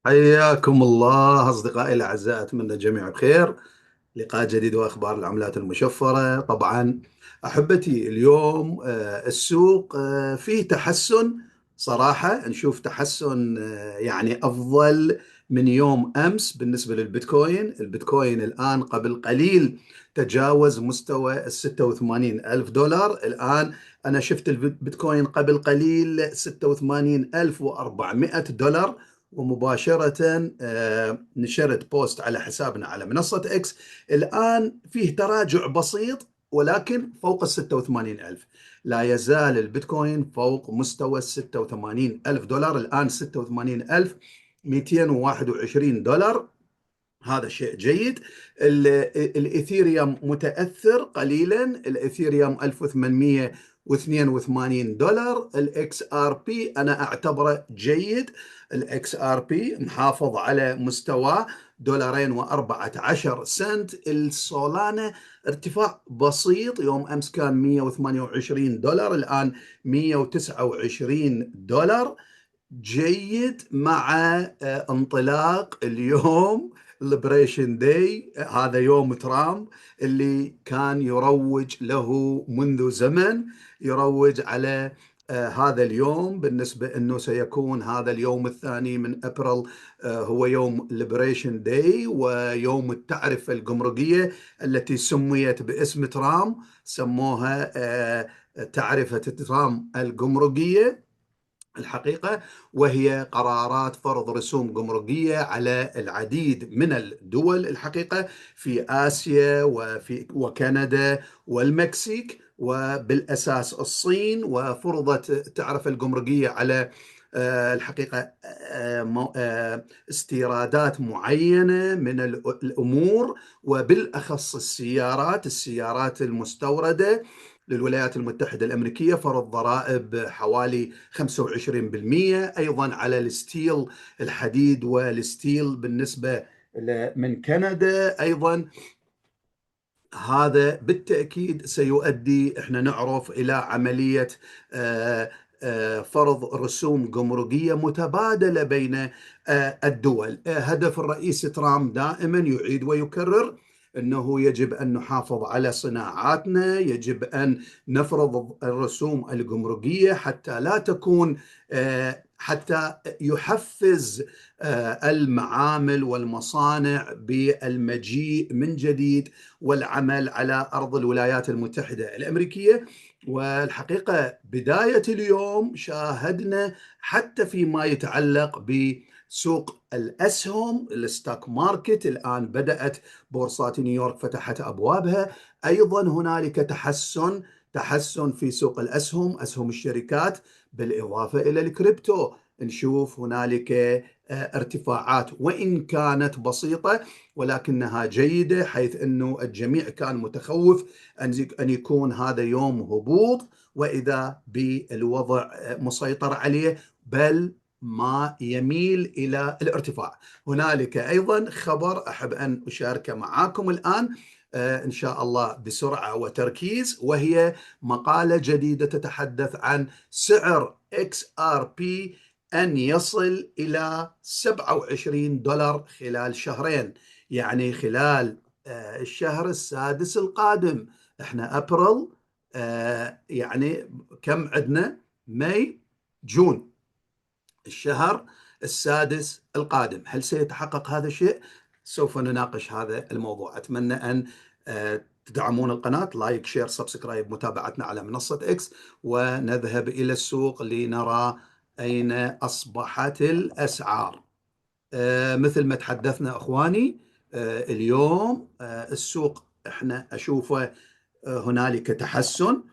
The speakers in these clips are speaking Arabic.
حياكم الله أصدقائي الأعزاء، أتمنى الجميع بخير. لقاء جديد وأخبار العملات المشفرة. طبعا أحبتي، اليوم السوق فيه تحسن. صراحة نشوف تحسن يعني أفضل من يوم أمس. بالنسبة للبيتكوين، البيتكوين الآن قبل قليل تجاوز مستوى 86 ألف دولار. الآن أنا شفت البيتكوين قبل قليل 86 ألف و400 دولار. ومباشرة نشرت بوست على حسابنا على منصة إكس. الآن فيه تراجع بسيط ولكن فوق ال 86 ألف. لا يزال البيتكوين فوق مستوى ال 86 ألف دولار. الآن 86 ألف 221 دولار. هذا شيء جيد. الإثيريوم متأثر قليلا. الإثيريوم 1882 دولار. الاكس ار بي انا اعتبره جيد. الاكس ار بي محافظ على مستوى دولارين و14 سنت. السولانا ارتفاع بسيط، يوم امس كان 128 دولار، الان 129 دولار. جيد مع انطلاق اليوم ليبريشن داي. هذا يوم ترامب اللي كان يروج له منذ زمن، يروج على هذا اليوم بالنسبة أنه سيكون هذا اليوم الثاني من أبريل هو يوم ليبريشن داي ويوم التعرفة الجمركية التي سميت باسم ترامب. سموها تعرفة ترامب الجمركية الحقيقة، وهي قرارات فرض رسوم جمركية على العديد من الدول الحقيقة في آسيا وكندا والمكسيك، وبالأساس الصين. وفرضت تعرف الجمركية على الحقيقة استيرادات معينة من الأمور، وبالأخص السيارات المستوردة للولايات المتحدة الأمريكية. فرض ضرائب حوالي 25% أيضا على الستيل، الحديد والستيل بالنسبة من كندا أيضا. هذا بالتأكيد سيؤدي، احنا نعرف، إلى عملية فرض رسوم جمركية متبادلة بين الدول. هدف الرئيس ترامب دائما يعيد ويكرر أنه يجب أن نحافظ على صناعاتنا، يجب أن نفرض الرسوم الجمركية حتى لا تكون حتى يحفز المعامل والمصانع بالمجيء من جديد والعمل على أرض الولايات المتحدة الأمريكية. والحقيقة بداية اليوم شاهدنا حتى فيما يتعلق بسوق الأسهم، الستوك ماركت. الآن بدأت بورصات نيويورك فتحت أبوابها. أيضا هنالك تحسن في سوق الأسهم، أسهم الشركات، بالإضافة إلى الكريبتو. نشوف هنالك ارتفاعات وإن كانت بسيطة ولكنها جيدة، حيث أنه الجميع كان متخوف أن يكون هذا يوم هبوط وإذا بالوضع مسيطر عليه، بل ما يميل إلى الارتفاع. هنالك أيضا خبر أحب أن أشاركه معكم الآن إن شاء الله بسرعة وتركيز، وهي مقالة جديدة تتحدث عن سعر XRP أن يصل إلى 27 دولار خلال شهرين، يعني خلال الشهر السادس القادم. احنا أبريل، يعني كم عندنا؟ ماي، جون، الشهر السادس القادم. هل سيتحقق هذا الشيء؟ سوف نناقش هذا الموضوع. أتمنى أن تدعمون القناة، لايك شير سبسكرايب، متابعتنا على منصة إكس، ونذهب إلى السوق لنرى أين أصبحت الأسعار. مثل ما تحدثنا أخواني، اليوم السوق احنا أشوفه هنالك تحسن،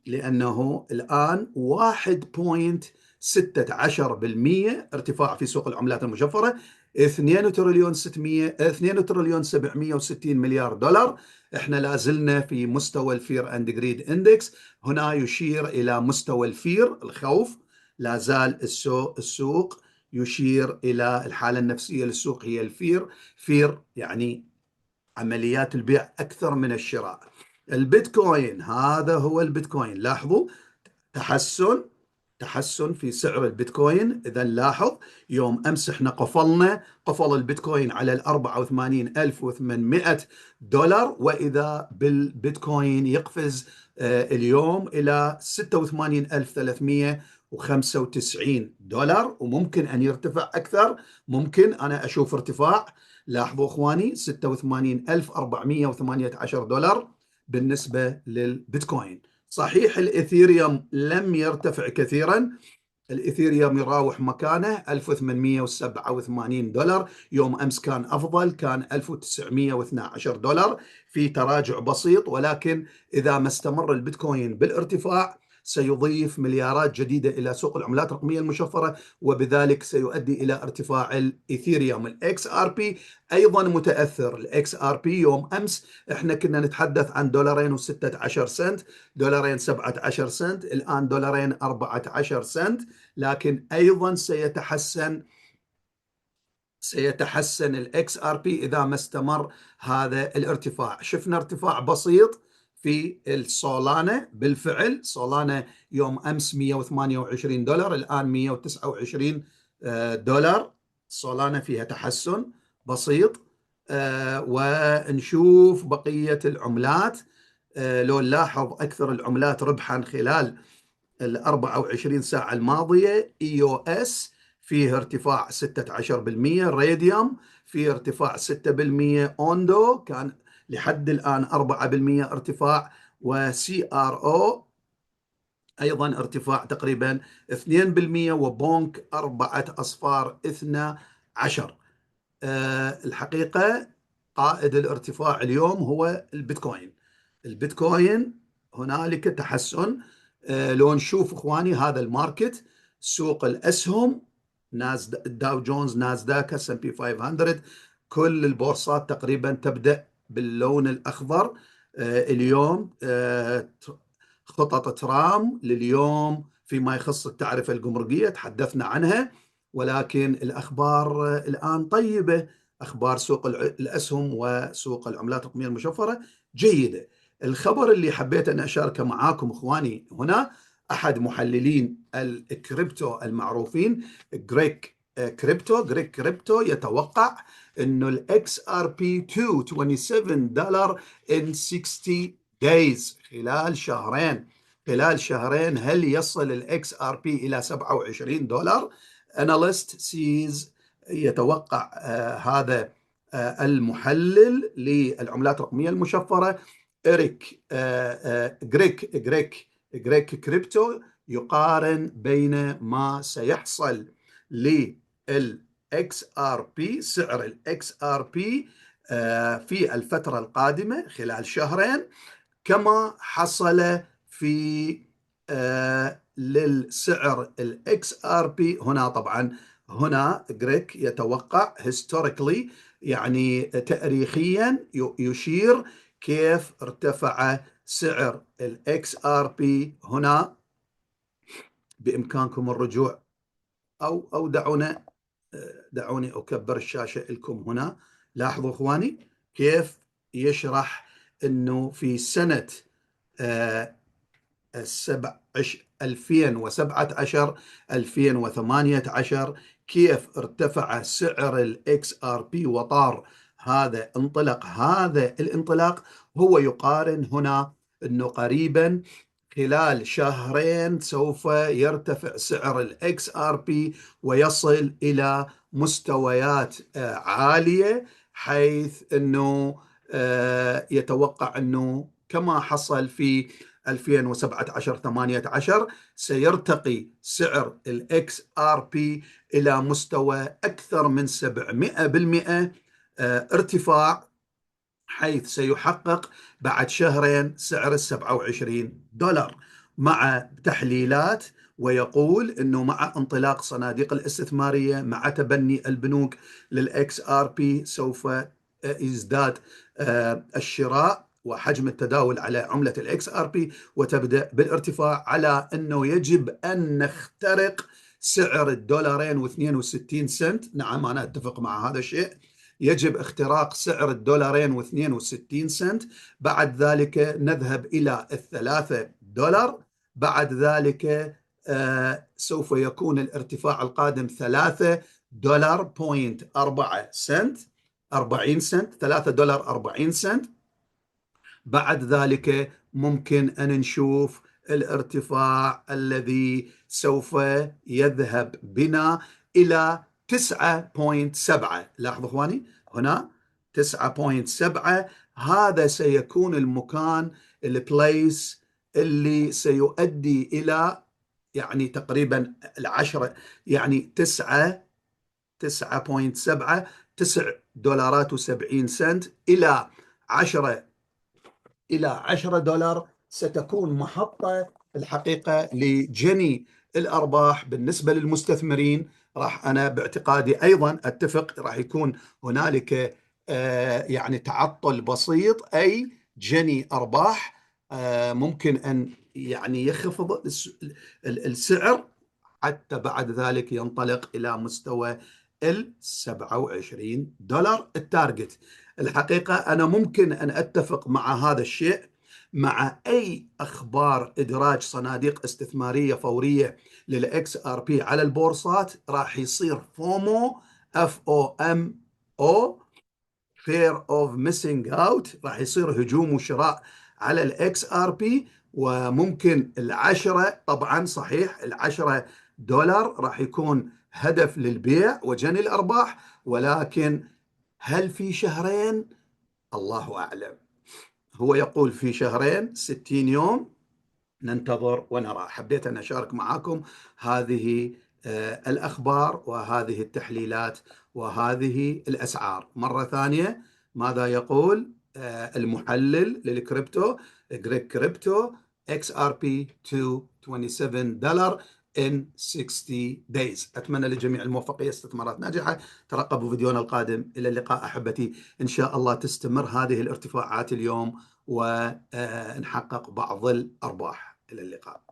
لأنه الآن 1.16% ارتفاع في سوق العملات المشفرة. 2 تريليون 600 2 تريليون 760 مليار دولار. احنا لازلنا في مستوى الفير اند جريد اندكس، هنا يشير الى مستوى الفير، الخوف. لا زال السوق يشير الى الحالة النفسية للسوق هي الفير. فير يعني عمليات البيع أكثر من الشراء. البيتكوين، هذا هو البيتكوين، لاحظوا تحسن تحسن في سعر البيتكوين. إذا لاحظ يوم أمس احنا قفل البيتكوين على 84,800 دولار، وإذا بالبيتكوين يقفز اليوم إلى 86,395 دولار، وممكن أن يرتفع أكثر. ممكن أنا أشوف ارتفاع. لاحظوا إخواني 86,418 دولار بالنسبة للبيتكوين. صحيح الإثيريوم لم يرتفع كثيرا، الإثيريوم يراوح مكانه 1887 دولار. يوم أمس كان أفضل، كان 1912 دولار، في تراجع بسيط. ولكن إذا ما استمر البيتكوين بالارتفاع سيضيف مليارات جديدة إلى سوق العملات الرقمية المشفرة، وبذلك سيؤدي إلى ارتفاع الإثيريوم. الإكس آر بي أيضا متأثر. الإكس آر بي يوم أمس إحنا كنا نتحدث عن $2.16، $2.17، الآن $2.14، لكن أيضا سيتحسن الإكس آر بي إذا ما استمر هذا الارتفاع. شفنا ارتفاع بسيط في السولانا، بالفعل سولانا يوم أمس $128، الآن $129. سولانا فيها تحسن بسيط. ونشوف بقية العملات. لو نلاحظ أكثر العملات ربحا خلال ال 24 ساعة الماضية، اي او اس فيه ارتفاع 16%، راديوم فيه ارتفاع 6%، اوندو كان لحد الآن 4% ارتفاع، وسي ار او أيضا ارتفاع تقريبا 2%، وبونك 4.12. الحقيقة قائد الارتفاع اليوم هو البيتكوين. البيتكوين هنالك تحسن. لو نشوف اخواني هذا الماركت، سوق الاسهم، داو جونز، ناسداك، اس ام بي 500، كل البورصات تقريبا تبدا باللون الاخضر. اليوم خطط ترامب لليوم فيما يخص التعرفه الجمركيه تحدثنا عنها، ولكن الاخبار الان طيبه. اخبار سوق الاسهم وسوق العملات الرقميه المشفره جيده. الخبر اللي حبيت أن أشاركه معاكم إخواني هنا، أحد محللين الكريبتو المعروفين، جريك كريبتو يتوقع أنه الإكس آر بي $27 in 60 days، خلال شهرين هل يصل الإكس آر بي إلى $27؟ أناليست سيز يتوقع هذا المحلل للعملات الرقمية المشفرة إريك جريك كريبتو يقارن بين ما سيحصل للإكس آر بي، سعر الإكس آر بي في الفترة القادمة خلال شهرين، كما حصل في للسعر الإكس آر بي. هنا طبعا هنا جريك يتوقع historically، يعني تاريخيا يشير كيف ارتفع سعر الاكس ار بي. هنا بامكانكم الرجوع او دعوني اكبر الشاشه لكم. هنا لاحظوا اخواني كيف يشرح انه في سنه 2017 2018 كيف ارتفع سعر الاكس ار بي وطار هذا الانطلاق. هو يقارن هنا انه قريبا خلال شهرين سوف يرتفع سعر الاكس ار بي ويصل الى مستويات عاليه، حيث انه يتوقع انه كما حصل في 2017-18 سيرتقي سعر الاكس ار بي الى مستوى اكثر من 700% ارتفاع، حيث سيحقق بعد شهرين سعر $27 مع تحليلات. ويقول انه مع انطلاق صناديق الاستثماريه، مع تبني البنوك للاكس ار بي، سوف يزداد الشراء وحجم التداول على عمله الاكس ار بي، وتبدا بالارتفاع، على انه يجب ان نخترق سعر $2.62. نعم انا اتفق مع هذا الشيء، يجب اختراق سعر $2.62. بعد ذلك نذهب إلى $3، بعد ذلك سوف يكون الارتفاع القادم 3 دولار 40 سنت 3 دولار 40 سنت. بعد ذلك ممكن أن نشوف الارتفاع الذي سوف يذهب بنا إلى 9.7. لاحظوا إخواني هنا 9.7. هذا سيكون المكان البليس اللي سيؤدي إلى يعني تقريبا 10 9.7 $9.70 إلى 10 دولار ستكون محطة الحقيقة لجني الأرباح بالنسبة للمستثمرين. راح أنا باعتقادي أيضا أتفق راح يكون هنالك يعني تعطل بسيط، أي جني أرباح ممكن أن يعني يخفض السعر حتى بعد ذلك ينطلق إلى مستوى $27 التارجت. الحقيقة أنا ممكن أن أتفق مع هذا الشيء مع أي أخبار إدراج صناديق استثمارية فورية للإكس آر بي على البورصات. راح يصير فومو FOMO fear of missing out. راح يصير هجوم وشراء على الإكس آر بي، وممكن 10 طبعا صحيح 10 دولار راح يكون هدف للبيع وجني الأرباح، ولكن هل في شهرين؟ الله أعلم. هو يقول في شهرين 60 يوم، ننتظر ونرى. حبيت أن أشارك معكم هذه الأخبار وهذه التحليلات وهذه الأسعار. مرة ثانية ماذا يقول المحلل للكريبتو جريك كريبتو؟ XRP to $27 in 60 days. أتمنى للجميع الموفقية، استثمارات ناجحة. ترقبوا فيديونا القادم. إلى اللقاء أحبتي، إن شاء الله تستمر هذه الارتفاعات اليوم ونحقق بعض الأرباح. إلى اللقاء.